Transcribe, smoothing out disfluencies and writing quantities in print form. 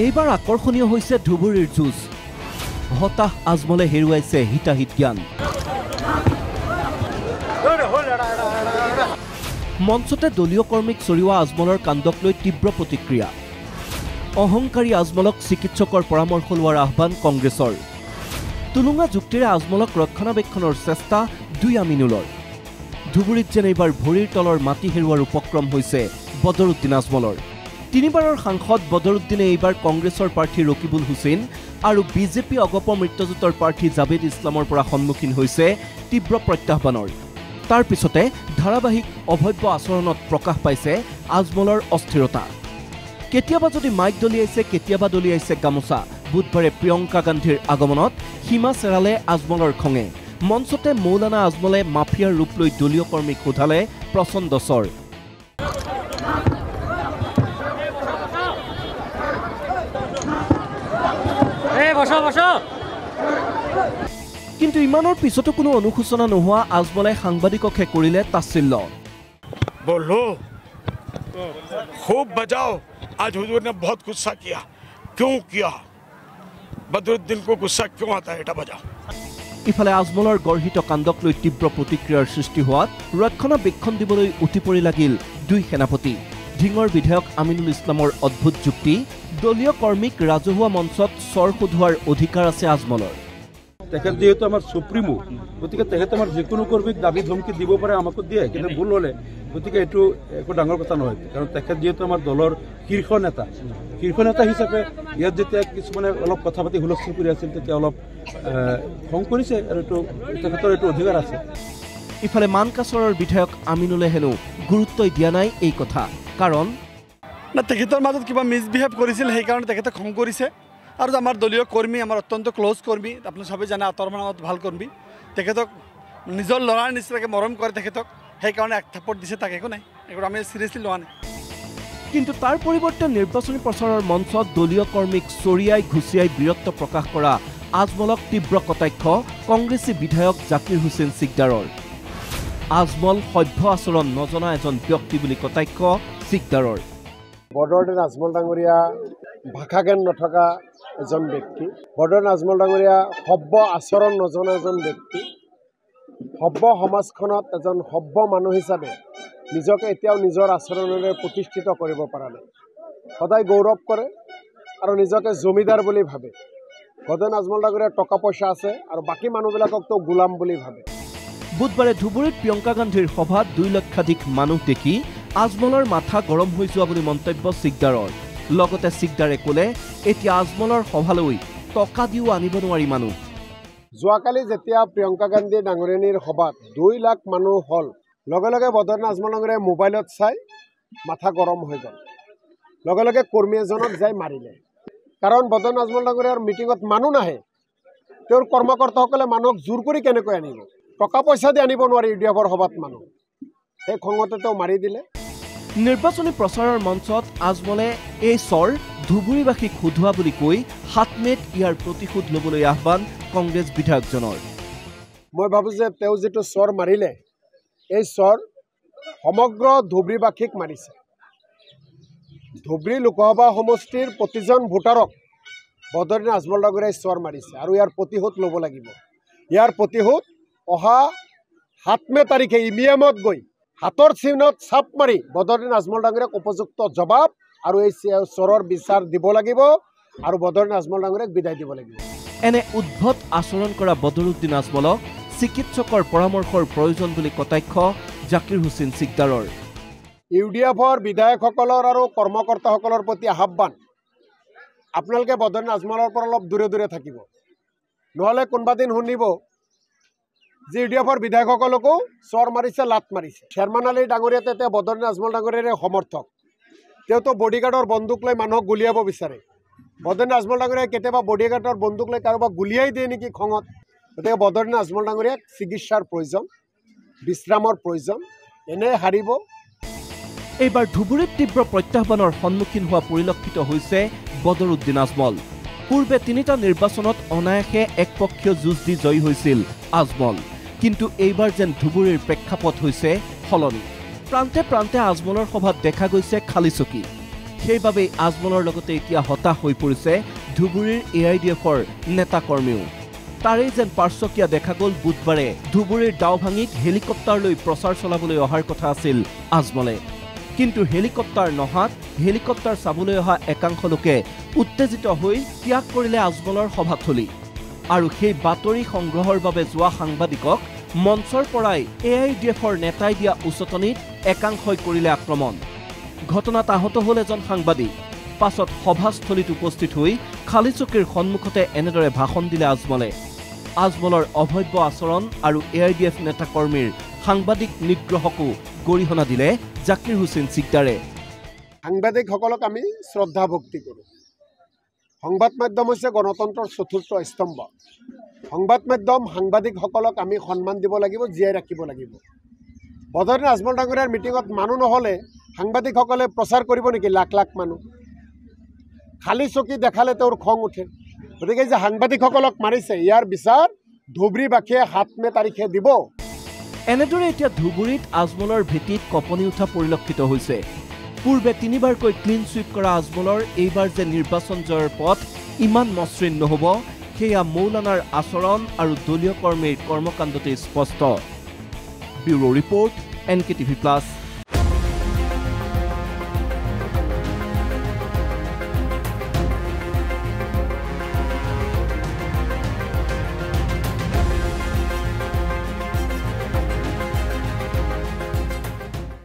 এইবাৰ আকৰ্ষণীয় হৈছে ধুবুৰীৰ যুঁজ হতাশ আজমলে হেৰুৱাইছে হিতাহিত জ্ঞান মঞ্চতে দলীয় কৰ্মীক চৰিওৱা আজমলৰ কাণ্ডক লৈ তীব্ৰ প্ৰতিক্ৰিয়া অহংকাৰী আজমলক চিকিৎসকৰ পৰামৰ্শ লোৱাৰ আহ্বান কংগ্ৰেছৰ তুলুঙা যুক্তিৰে আজমলক ৰক্ষণাবেক্ষণৰ চেষ্টা দুই আমিনুলৰ ধুবুৰীত যেন এইবাৰ ভৰিৰ তলৰ মাটি হেৰুৱাৰ উপক্ৰম হৈছে বদৰুদ্দিন আজমলৰ তিনিবাৰৰ সাংসদ বদৰুদ্দিনে এইবাৰ কংগ্ৰেছৰ প্ৰাৰ্থী ৰকিবুল হুছেইন আৰু বিজেপি অগপ মৃত্যুজোঁটৰ প্ৰাৰ্থী জাভেদ ইছলামৰ পৰা সন্মুখীন হৈছে তীব্ৰ প্ৰত্যাহ্বানৰ তাৰ পিছতে ধাৰাবাহিক অভব্য আচৰণত প্ৰকাশ পাইছে আজমলৰ অস্থিৰতা কেতিয়াবা যদি মাইক দলিয়াইছে কেতিয়াবা দলিয়াইছে গামোচা বুধবাৰে প্ৰিয়ংকা গান্ধীৰ আগমনত সীমা চেৰালে আজমলৰ খঙে মঞ্চতে মৌলানা আজমলে মাফিয়াৰ ৰূপ লৈ দলীয় কৰ্মীক সোধালে প্ৰচণ্ড স্বৰ কিন্তু ইমানৰ পিছতো কোনো অনুশোচনা নোহোৱা আজমলে সাংবাদিককে কৰিলে তাচ্ছিল্য बोलो खूब बजाओ आज हुजूर ने बहुत गुस्सा किया क्यों किया बदरुद्दीन को गुस्सा क्यों आता है এটা बजाओ ইফালে আজমলৰ গৰ্হিত কাণ্ডক লৈ তীব্ৰ প্ৰতিক্ৰিয়াৰ সৃষ্টি হোৱাত ৰক্ষণাবেক্ষণ দিবলৈ উঠি পৰি লাগিল দুই সেনাপতি ঢিঙৰ বিধায়ক আমিনুল ইছলামৰ অদ্ভুত যুক্তি দলীয় কৰ্মীক ৰাজহুৱা মঞ্চত স্বৰ সোধোৱাৰ অধিকাৰ আছে আজমলৰ তেখেত যেহেতু আমার সুপ্রিমো গতিকে তেখেত আমার যে কোনো কর্মীক দাবি ধমকি দিব পারে আমাকে দিয়ে কিন্তু ভুল হলে গতিকে এইটো একো ডাঙৰ কথা নহয় কাৰণ তেখেত যেহেতু আমাৰ দলৰ শীৰ্ষ নেতা হিচাপে ইয়াত যেতিয়া কিছুমানে অলপ কথা পাতি হুলস্থুল কৰি আছিল তেতিয়া অলপ খং কৰিছে আৰু এইটো তেখেতৰ এইটো অধিকাৰ আছে ইফালে মানকাছৰৰ বিধায়ক আমিনুলে হেনো গুৰুত্বই দিয়া নাই এই কথা কাৰণ না তেখেতৰ মাজত কিবা মিছবিহেভ কৰিছিল সেইকাৰণে তেখেতে খং কৰিছে আৰু আমাৰ দলীয় কৰ্মী আমাৰ অত্যন্ত ক্লোজ কৰ্মী আপুনি সবে জানে আতৰমানত ভাল কৰ্মী তেখেতক নিজৰ লৰাৰ নিচিনাকৈ মৰম কৰে তেখেতক সেইকাৰণে এক থাপট দিছে তাক একো নাই একো আমি সিৰিয়াসলি লোৱা নাই কিন্তু তাৰ পৰিৱৰ্তে নিৰ্বাচনী প্ৰচাৰৰ মঞ্চত দলীয় কৰ্মীক চৰিয়াই ঘুচিয়াই বীৰত্ব প্ৰকাশ কৰা আজমলক তীব্ৰ কটাক্ষ কংগ্ৰেছী বিধায়ক জাকিৰ হুছেইন সিকদাৰৰ আজমল সভ্য আচৰণ নজনা এজন ব্যক্তি বুলি কটাক্ষ সিকদাৰৰ বদৰুদ্দিন আজমল ডাঙৰীয়া ভাষা জ্ঞান নথকা এজন ব্যক্তি বদৰুদ্দিন আজমল ডাঙৰীয়া সভ্য আচৰণ নজনা এজন ব্যক্তি সভ্য সমাজখনত এজন সভ্য মানুহ হিচাপে নিজকে এতিয়াও নিজৰ আচৰণেৰে প্ৰতিষ্ঠিত কৰিব পৰা নাই সদায় গৌৰৱ কৰে আৰু নিজকে জমিদাৰ বুলি ভাবে বদৰুদ্দিন আজমল ডাঙৰীয়াৰ টকা পইচা আছে আৰু বাকী মানুহবিলাককতো গোলাম বুলি ভাবে বুধবাৰে ধুবুৰীত প্ৰিয়ংকা গান্ধীৰ সভাত 2 লক্ষাধিক মানুহ দেখি আজমলৰ মাথা গৰম হৈ যোৱা বুলি মন্তব্য সিকদাৰৰ লগতে সিকদাৰে ক'লে এতিয়া আজমলৰ সভালৈ টকা দিও আনিব নোৱাৰি মানুহ যোৱাকালি যেতিয়া প্ৰিয়ংকা গান্ধী ডাঙৰীয়ানীৰ সভাত 2 লাখ মানুহ হল লগে লগে বদৰুদ্দিন আজমল ডাঙৰীয়াই মোবাইলত চাই মাথা গৰম হৈ গ'ল লগে লগে কৰ্মী এজনক যাই মাৰিলে কাৰণ বদৰুদ্দিন আজমল ডাঙৰীয়াৰ মিটিঙত মানুহ নাহে তেওঁৰ কৰ্মকৰ্তাসকলে মানুহক জোৰ কৰি কেনেকৈ আনিব টকা পইচা দি আনিব নোৱাৰি ইউডিএফৰ সভাত মানুহ সেই খঙতে তেওঁ মাৰি দিলে নিৰ্বাচনী প্ৰচাৰৰ মঞ্চত আজমলে এই স্বৰ ধুবুৰীবাসীক সোধোৱা বুলি কৈ 7 মেত ইয়াৰ প্ৰতিশোধ ল'বলৈ আহ্বান কংগ্ৰেছ বিধায়কজনৰ মই ভাবো যে তেওঁ যেটো স্বৰ মাৰিলে এই স্বৰ সমগ্ৰ ধুবুৰীবাসীক মাৰিছে ধুবুৰী লোকসভা সমষ্টিৰ প্ৰতিজন ভোটাৰক বদৰুদ্দিন আজমল ডাঙৰীয়াই স্বৰ মাৰিছে আৰু ইয়াৰ প্ৰতিশোধ ল'ব লাগিব ইয়াৰ প্ৰতিশোধ অহা 7 মে তাৰিখে ইভিএমত গৈ হাতৰ চিহ্নত ছাপ মাৰি বদৰুদ্দিন আজমল ডাঙৰীয়াক উপযুক্ত জবাব আৰু এই স্বৰৰ বিচাৰ দিব লাগিব আৰু বদৰুদ্দিন আজমল ডাঙৰীয়াক বিদায় দিব লাগিব এনে উদ্ভট আচৰণ কৰা বদৰুদ্দিন আজমলক চিকিৎসকৰ পৰামৰ্শৰ প্ৰয়োজন বুলি কটাক্ষ জাকিৰ হুছেইন সিকদাৰৰ ইউডিএফৰ বিধায়কসকলৰ আৰু কৰ্মকৰ্তাসকলৰ প্ৰতি আহ্বান আপোনালোকে বদৰুদ্দিন আজমলৰ পৰা অলপ দূৰে দূৰে থাকিব নহলে কোনবা দিন শুনিব যে ইউডিএফৰ বিধায়কসকলকো স্বৰ মাৰিছে লাত মাৰিছে শেৰমান আলী ডাঙৰীয়া তেতিয়া বদৰুদ্দিন আজমল ডাঙৰীয়াৰে সমৰ্থক তেওঁতো বডিগাৰ্ডৰ বন্দুক লৈ মানুহক গুলিয়াব বিচাৰে বদৰুদ্দিন আজমল ডাঙৰীয়াই কেতিয়াবা বডিগাৰ্ডৰ বন্দুক লৈ কাৰোবাক গুলিয়াই দিয়ে নেকি খঙত গতিকে বদৰুদ্দিন আজমল ডাঙৰীয়াক চিকিৎসাৰ প্ৰয়োজন বিশ্ৰামৰ প্ৰয়োজন এনে হাৰিব এইবাৰ ধুবুৰীত তীব্ৰ প্ৰত্যাহ্বানৰ সন্মুখীন হোৱা পৰিলক্ষিত হৈছে বদৰুদ্দিন আজমল পূৰ্বে 3টা নিৰ্বাচনত অনায়াসে একপক্ষীয় যুঁজ দি জয়ী হৈছিল আজমল কিন্তু এইবাৰ যেন ধুবুৰীৰ প্ৰেক্ষাপট হৈছে সলনি প্ৰান্তে প্ৰান্তে আজমলৰ সভাত দেখা গৈছে খালী চকী সেইবাবে আজমলৰ লগতে এতিয়া হতাশ হৈ পৰিছে ধুবুৰীৰ AIDFৰ নেতা কৰ্মীও তাৰেই যেন পাৰ্শ্বকীয়া দেখা গ'ল বুধবাৰে ধুবুৰীৰ দাওভাঙিত হেলিকপ্টাৰ লৈ প্ৰচাৰ চলাবলৈ অহাৰ কথা আছিল আজমলে কিন্তু হেলিকপ্টাৰ নহাত হেলিকপ্টাৰ চাবলৈ অহা একাংশ লোকে উত্তেজিত হৈ ত্যাগ কৰিলে আজমলৰ সভাথলী আৰু সেই বাতৰি সংগ্ৰহৰ বাবে যোৱা সাংবাদিকক মঞ্চৰ পৰাই AIDFৰ নেতাই দিয়া উচতনিত একাংশই কৰিলে আক্ৰমণ ঘটনাত আহত হ'ল এজন সাংবাদিক পাছত সভাস্থলীত উপস্থিত হৈ খালিচকীৰ সন্মুখতে এনেদৰে ভাষণ দিলে আজমলৰ অভব্য আচৰণ আৰু AIDF নেতা কৰ্মীৰ সাংবাদিক নিগ্ৰহকো গৰিহণা দিলে জাকিৰ হুছেইন সিকদাৰে সাংবাদিকসকলক আমি শ্ৰদ্ধা ভক্তি কৰোঁ সংবাদ মাধ্যম হৈছে গণতন্ত্ৰৰ চতুৰ্থ স্তম্ভ সংবাদ মাধ্যম সাংবাদিকসকলক আমি সন্মান দিব লাগিব জীয়াই ৰাখিব লাগিব বদৰুদ্দিন আজমল ডাঙৰীয়াৰ মিটিঙত মানুহ নহ'লে সাংবাদিকসকলে প্ৰচাৰ কৰিব নেকি লাখ লাখ মানুহ খালী চকী দেখালে তেওঁৰ খং উঠে গতিকে যে সাংবাদিকসকলক মাৰিছে ইয়াৰ বিচাৰ ধুবুৰীবাসীয়ে 7 মে তাৰিখে দিব এনেদৰে এতিয়া ধুবুৰীত আজমলৰ ভেটিত কঁপনি উঠা পৰিলক্ষিত হৈছে পূৰ্বে 3বাৰকৈ ক্লিন সুইপ কৰা আজমলৰ এইবাৰ যে নিৰ্বাচন জয়ৰ পথ ইমান মসৃণ নহ'ব সেয়া মৌলানাৰ আচৰণ আৰু দলীয় কৰ্মীৰ কৰ্মকাণ্ডতে স্পষ্ট ব্যুৰো ৰিপৰ্ট NKTV+